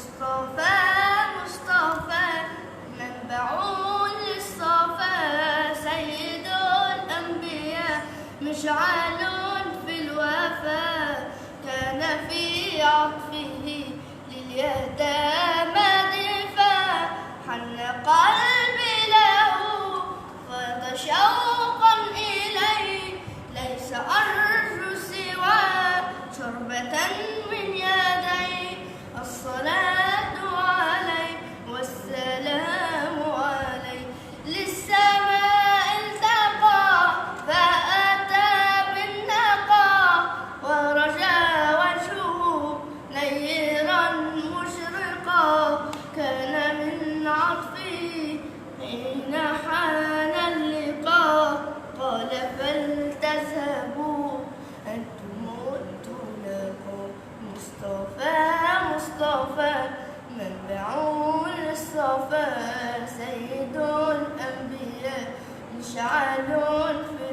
مصطفى مصطفى منبع للصفا، سيد الأنبياء مشعل في الوفا، كان في عطفه لليتامى دفا، حن قلبي له فاض شوقا إليه، ليس أرجو سوى شربة من يديه، الصلاة عليه والسلام عليه، للسماء التقى فأتى بالنقى، ورجى وجهه نيرا مشرقا، كان من عطفه حين حان اللقاء، قال فلتذهبوا أنتم تلاقوا، مصطفى مصطفى منبع للصفا، سيد الأنبياء مشعل في